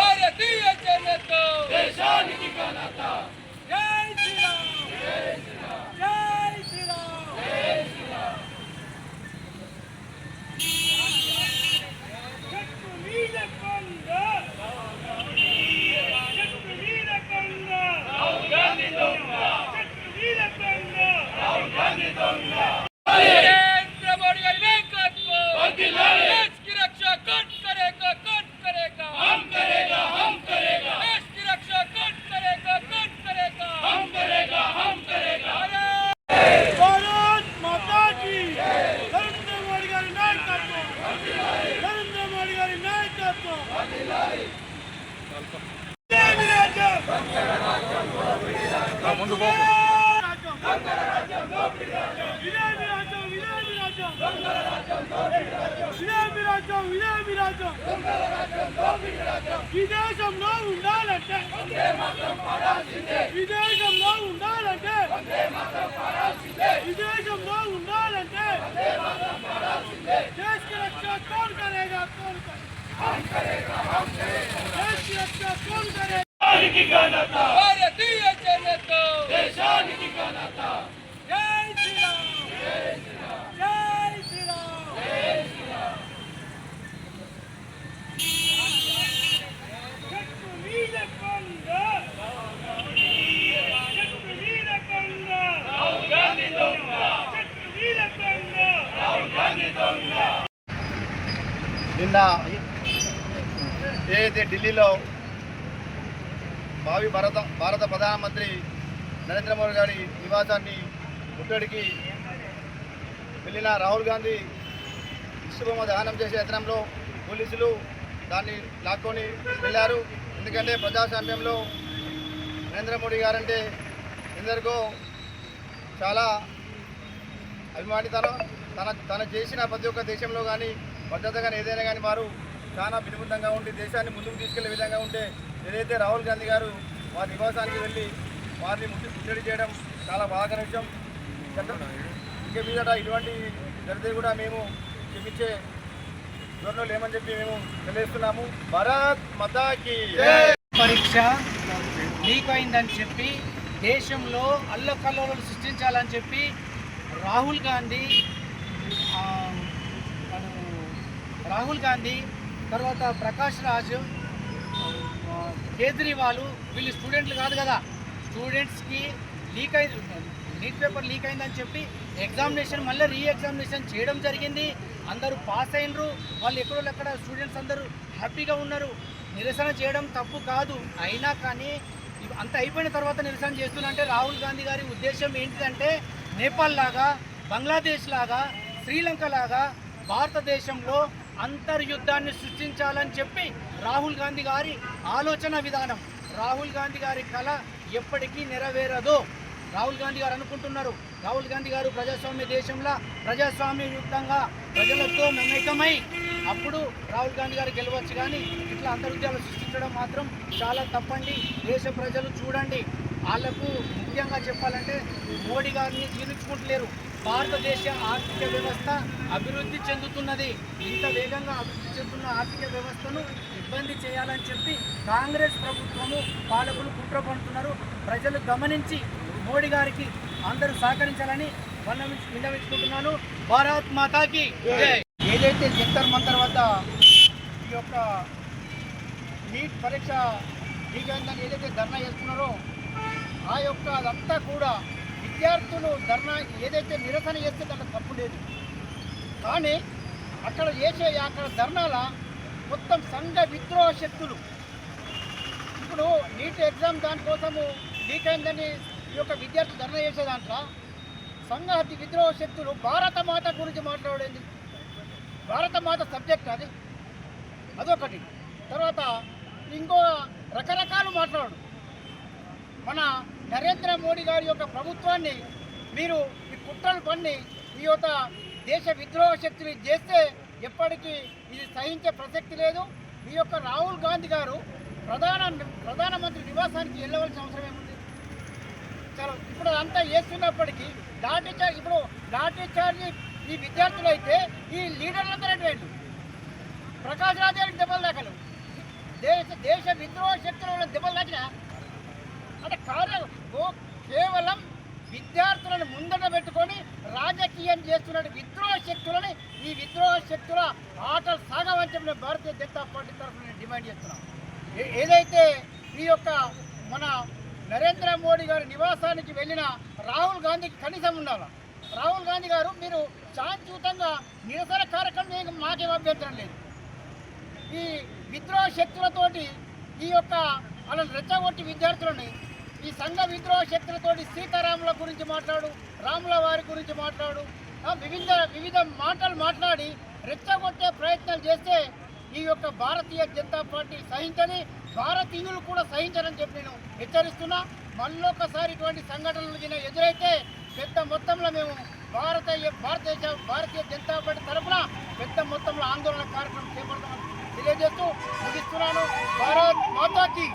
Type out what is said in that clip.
భారతీయ జనతా దేశానికి ఘనత. జై శ్రీరామ్, జై శ్రీరామ్, జై శ్రీరామ్, జై శ్రీరామ్. చెట్టు మీద కొండ, చెట్టు మీద కొండ, రాహుల్ గాంధీ దొంగ. చెట్టు మీద కొండ, రాహుల్ గాంధీ దొంగ. नरेंद्र मोदी का नेतृत्व देश की रक्षा कौन करेगा, कौन करेगा? हम करेगा, हम करेगा. देश की रक्षा कौन करेगा, कौन करेगा? हम करेगा, हम करेगा. भारत माता की नरेंद्र मोदी का नेतृत्व, नरेंद्र मोदी का नेतृत्व. విదేశంలో ఉండాలంటే, విదేశంలో ఉండాలంటే, విదేశంలో ఉండాలంటే देश की रक्षा कौन करेगा, कौन करेगा? देश की रक्षा कौन करेगा? भारतीय जनता देशाనికి ఘనత. జై శ్రీరామ్, జై శ్రీరామ్, జై శ్రీరామ్, జై శ్రీరామ్. చెట్టు మీద కొండ, చెట్టు మీద కొండ, రాహుల్ గాంధీ దొంగ. చెట్టు మీద కొండ, రాహుల్ గాంధీ దొంగ. నిన్న ఏదైతే ఢిల్లీలో భావి భారత ప్రధానమంత్రి నరేంద్ర మోదీ గారి నివాసాన్ని ముట్టడికి వెళ్ళిన రాహుల్ గాంధీ విశ్వబొమ్మ దహనం చేసే యత్నంలో పోలీసులు దాన్ని లాక్కొని వెళ్ళారు. ఎందుకంటే ప్రజాస్వామ్యంలో నరేంద్ర మోడీ గారంటే ఎందరికో చాలా అభిమానితనం. తన చేసిన ప్రతి ఒక్క దేశంలో కానీ భద్రత కానీ ఏదైనా కానీ వారు చాలా వినూత్నంగా ఉండి దేశాన్ని ముందుకు తీసుకెళ్లే విధంగా ఉంటే ఏదైతే రాహుల్ గాంధీ గారు వారి నివాసానికి వెళ్ళి వారిని ముట్టడి చేయడం చాలా బాధాకర విషయం. ఇంకే మీదట ఇటువంటి జరిగితే కూడా మేము క్షమించే ధోరణిలో లేమని చెప్పి మేము తెలియజేస్తున్నాము. భారత్ మాతాకి పరీక్ష లీక్ అయిందని చెప్పి దేశంలో అల్లకల్లోలను సృష్టించాలని చెప్పి రాహుల్ గాంధీ తర్వాత ప్రకాష్ రాజ్, కేజ్రీవాల్ వీళ్ళు స్టూడెంట్లు కాదు కదా, స్టూడెంట్స్కి నీట్ పేపర్ లీక్ అయిందని చెప్పి ఎగ్జామినేషన్ మళ్ళీ ఎగ్జామినేషన్ చేయడం జరిగింది. అందరూ పాస్ అయినరు. వాళ్ళు ఎక్కడ స్టూడెంట్స్ అందరూ హ్యాపీగా ఉన్నారు. నిరసన చేయడం తప్పు కాదు. అయినా కానీ అంత అయిపోయిన తర్వాత నిరసన చేస్తున్నంటే రాహుల్ గాంధీ గారి ఉద్దేశం ఏంటిదంటే నేపాల్ లాగా, బంగ్లాదేశ్ లాగా, శ్రీలంక లాగా భారతదేశంలో అంతర్యుద్ధాన్ని సృష్టించాలని చెప్పి రాహుల్ గాంధీ గారి ఆలోచన విధానం. రాహుల్ గాంధీ గారి కళ ఎప్పటికీ నెరవేరదు. రాహుల్ గాంధీ గారు అనుకుంటున్నారు, రాహుల్ గాంధీ గారు ప్రజాస్వామ్య దేశంలో ప్రజాస్వామ్యయుక్తంగా ప్రజలతో మమేకమై అప్పుడు రాహుల్ గాంధీ గారు గెలవచ్చు. కానీ ఇట్లా అంతర్యుద్ధాలు సృష్టించడం మాత్రం చాలా తప్పండి. దేశ ప్రజలు చూడండి, వాళ్లకు ముఖ్యంగా చెప్పాలంటే మోడీ గారిని జీర్ణించుకుంటలేరు. భారతదేశ ఆర్థిక వ్యవస్థ అభివృద్ధి చెందుతున్నది. ఇంత వేగంగా అభివృద్ధి చెందుతున్న ఆర్థిక వ్యవస్థను ఇబ్బంది చేయాలని చెప్పి కాంగ్రెస్ ప్రభుత్వము పాలకులు కుట్ర పడుతున్నారు. ప్రజలు గమనించి మోడీ గారికి అందరూ సహకరించాలని విన్నవించుకుంటున్నాను. భారత్ మాతాకి జై. ఏదైతే జంతర్ మంతర్ వద్ద ఈ యొక్క నీట్ పరీక్ష లీక్ అయిందని ఏదైతే ధర్నా చేస్తున్నారో ఆ యొక్క అదంతా కూడా విద్యార్థులు ధర్నా ఏదైతే నిరసన చేస్తే దాంట్లో తప్పు లేదు. కానీ అక్కడ ధర్నాల మొత్తం సంఘ విద్రోహ శక్తులు ఇప్పుడు నీట్ ఎగ్జామ్ దానికోసము లీక్ అయిందని ఈ యొక్క విద్యార్థులు ధర్నా చేసే దాంట్లో సంఘ విద్రోహ శక్తులు భారతమాత గురించి మాట్లాడేది. భారతమాత సబ్జెక్ట్ అదొకటి. తర్వాత ఇంకో రకరకాలు మాట్లాడు. మన నరేంద్ర మోడీ గారి యొక్క ప్రభుత్వాన్ని మీరు ఈ కుట్రలు పన్ని ఈ యొక్క దేశ విద్రోహ శక్తులు చేస్తే ఎప్పటికీ ఇది సహించే ప్రసక్తి లేదు. ఈ యొక్క రాహుల్ గాంధీ గారు ప్రధానమంత్రి నివాసానికి వెళ్ళవలసిన అవసరం ఏముంది? చలో ఇప్పుడు అంతా చేస్తున్నప్పటికీ లాఠీ చార్జ్ ఈ విద్యార్థులు అయితే ఈ లీడర్లందరూ ఎటువంటి ప్రకాష్ రాజ్ గారికి దెబ్బలు దాకలు దేశ విద్రోహ శక్తుల దెబ్బలు దాకిన అంటే కేవలం విద్యార్థులను ముందట పెట్టుకొని రాజకీయం చేస్తున్న విద్రోహ శక్తులని ఈ విద్రోహ శక్తుల ఆటలు సాగవని చెప్పిన భారతీయ జనతా పార్టీ తరఫున నేను డిమాండ్ చేస్తున్నాను. ఏదైతే ఈ యొక్క మన నరేంద్ర మోడీ గారి నివాసానికి వెళ్ళిన రాహుల్ గాంధీకి కనీసం ఉండాలి. రాహుల్ గాంధీ గారు మీరు శాంతియుతంగా నిరసన కార్యక్రమం మాకేం అభ్యంతరం లేదు. ఈ విద్రోహ శక్తులతోటి ఈ యొక్క వాళ్ళని రెచ్చగొట్టి విద్యార్థులని ఈ సంఘ విద్రోహ శక్తులతోటి సీతారాముల గురించి మాట్లాడు, రాముల వారి గురించి మాట్లాడు, వివిధ మాటలు మాట్లాడి రెచ్చగొట్టే ప్రయత్నాలు చేస్తే ఈ యొక్క భారతీయ జనతా పార్టీ సహించని, భారతీయులు కూడా సహించరని చెప్పి నేను హెచ్చరిస్తున్నా. మళ్ళొకసారి ఇటువంటి సంఘటనలు ఎదురైతే పెద్ద మొత్తంలో మేము భారతీయ జనతా పార్టీ తరఫున పెద్ద మొత్తంలో ఆందోళన కార్యక్రమం చేపడతామని తెలియజేస్తూ ముగిస్తున్నాను. భారత్ మాతాకి